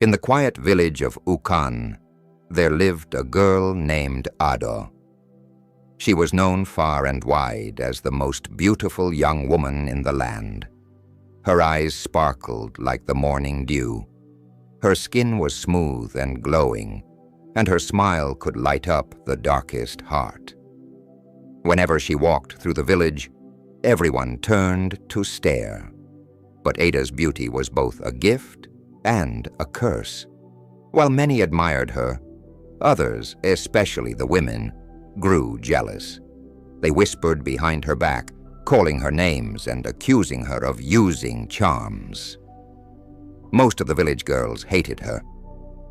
In the quiet village of Ukan, there lived a girl named Ado. She was known far and wide as the most beautiful young woman in the land. Her eyes sparkled like the morning dew. Her skin was smooth and glowing, and her smile could light up the darkest heart. Whenever she walked through the village, everyone turned to stare. But Ada's beauty was both a gift and a curse. While many admired her, others, especially the women, grew jealous. They whispered behind her back, calling her names and accusing her of using charms. Most of the village girls hated her,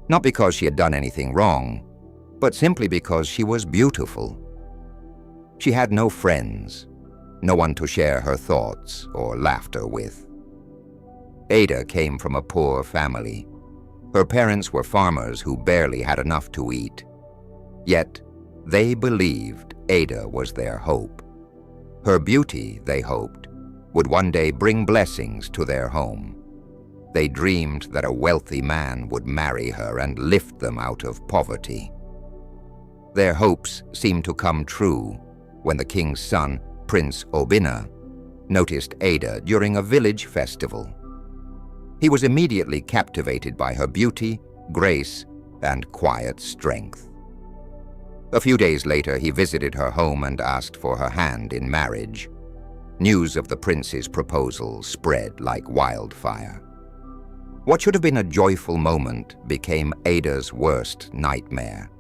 not because she had done anything wrong, but simply because she was beautiful. She had no friends, no one to share her thoughts or laughter with. Ada came from a poor family. Her parents were farmers who barely had enough to eat. Yet, they believed Ada was their hope. Her beauty, they hoped, would one day bring blessings to their home. They dreamed that a wealthy man would marry her and lift them out of poverty. Their hopes seemed to come true when the king's son, Prince Obina, noticed Ada during a village festival. He was immediately captivated by her beauty, grace, and quiet strength. A few days later, he visited her home and asked for her hand in marriage. News of the prince's proposal spread like wildfire. What should have been a joyful moment became Ada's worst nightmare.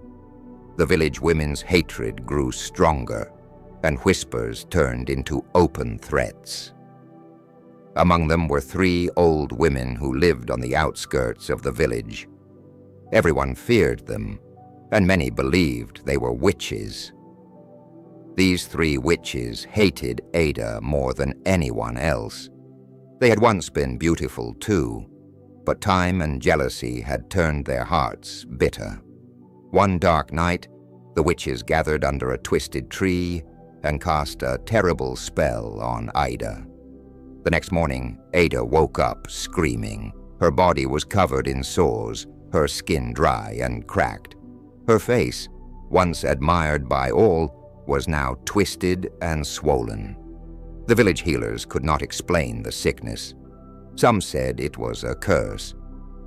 The village women's hatred grew stronger, and whispers turned into open threats. Among them were 3 old women who lived on the outskirts of the village. Everyone feared them, and many believed they were witches. These 3 witches hated Ada more than anyone else. They had once been beautiful too, but time and jealousy had turned their hearts bitter. One dark night, the witches gathered under a twisted tree and cast a terrible spell on Ada. The next morning, Ada woke up screaming. Her body was covered in sores, her skin dry and cracked. Her face, once admired by all, was now twisted and swollen. The village healers could not explain the sickness. Some said it was a curse.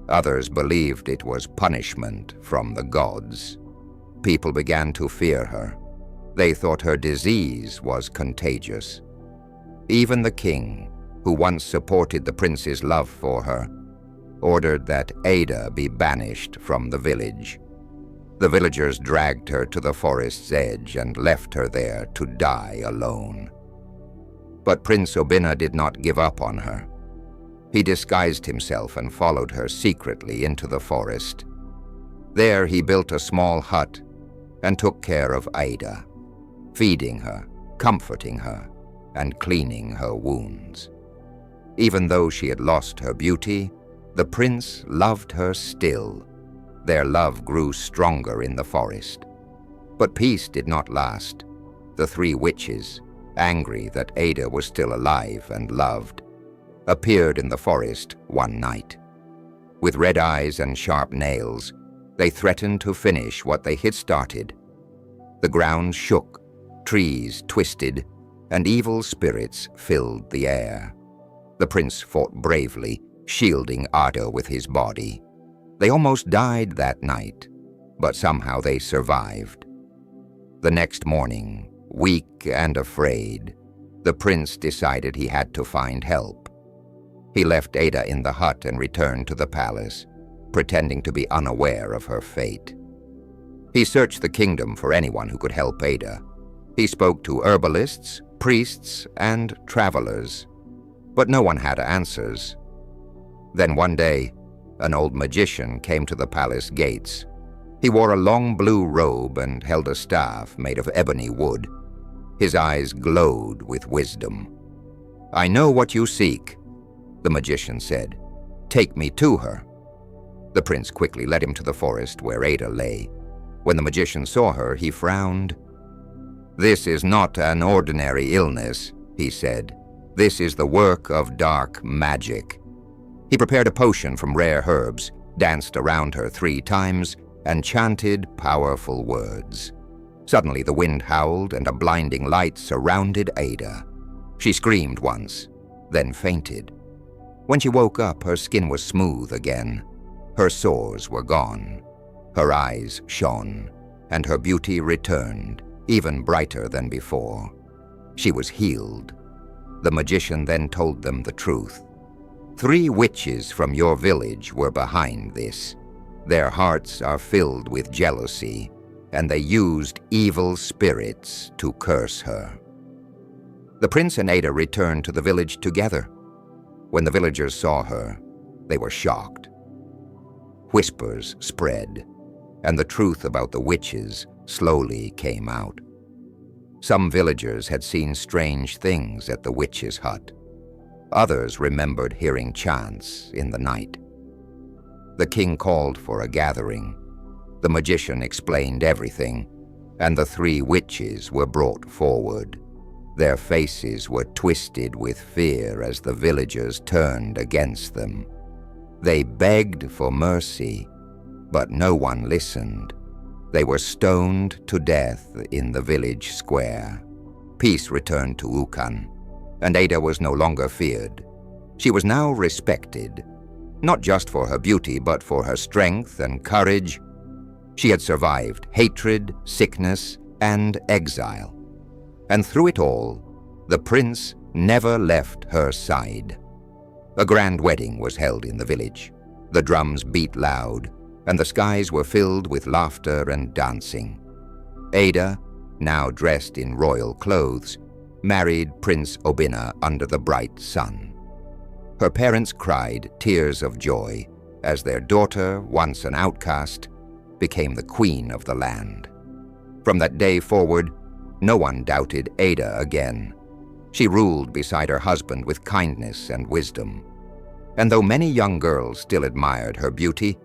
Others believed it was punishment from the gods. People began to fear her. They thought her disease was contagious. Even the king, who once supported the prince's love for her, ordered that Ada be banished from the village. The villagers dragged her to the forest's edge and left her there to die alone. But Prince Obina did not give up on her. He disguised himself and followed her secretly into the forest. There he built a small hut and took care of Ada, feeding her, comforting her, and cleaning her wounds. Even though she had lost her beauty, the prince loved her still. Their love grew stronger in the forest. But peace did not last. The 3 witches, angry that Ada was still alive and loved, appeared in the forest one night. With red eyes and sharp nails, they threatened to finish what they had started. The ground shook, trees twisted, and evil spirits filled the air. The prince fought bravely, shielding Ada with his body. They almost died that night, but somehow they survived. The next morning, weak and afraid, the prince decided he had to find help. He left Ada in the hut and returned to the palace, pretending to be unaware of her fate. He searched the kingdom for anyone who could help Ada. He spoke to herbalists, priests, and travelers, but no one had answers. Then one day, an old magician came to the palace gates. He wore a long blue robe and held a staff made of ebony wood. His eyes glowed with wisdom. "I know what you seek," the magician said. "Take me to her." The prince quickly led him to the forest where Ada lay. When the magician saw her, he frowned. "This is not an ordinary illness," he said. "This is the work of dark magic." He prepared a potion from rare herbs, danced around her 3 times, and chanted powerful words. Suddenly the wind howled and a blinding light surrounded Ada. She screamed once, then fainted. When she woke up, her skin was smooth again. Her sores were gone. Her eyes shone, and her beauty returned, even brighter than before. She was healed. The magician then told them the truth. 3 witches from your village were behind this. Their hearts are filled with jealousy, and they used evil spirits to curse her. The prince and Ada returned to the village together. When the villagers saw her, they were shocked. Whispers spread, and the truth about the witches slowly came out. Some villagers had seen strange things at the witch's hut. Others remembered hearing chants in the night. The king called for a gathering. The magician explained everything, and the 3 witches were brought forward. Their faces were twisted with fear as the villagers turned against them. They begged for mercy, but no one listened. They were stoned to death in the village square. Peace returned to Ukan, and Ada was no longer feared. She was now respected, not just for her beauty, but for her strength and courage. She had survived hatred, sickness, and exile. And through it all, the prince never left her side. A grand wedding was held in the village. The drums beat loud, and the skies were filled with laughter and dancing. Ada, now dressed in royal clothes, married Prince Obina under the bright sun. Her parents cried tears of joy as their daughter, once an outcast, became the queen of the land. From that day forward, no one doubted Ada again. She ruled beside her husband with kindness and wisdom. And though many young girls still admired her beauty,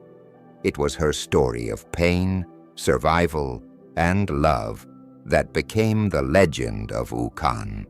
it was her story of pain, survival, and love that became the legend of Ukan.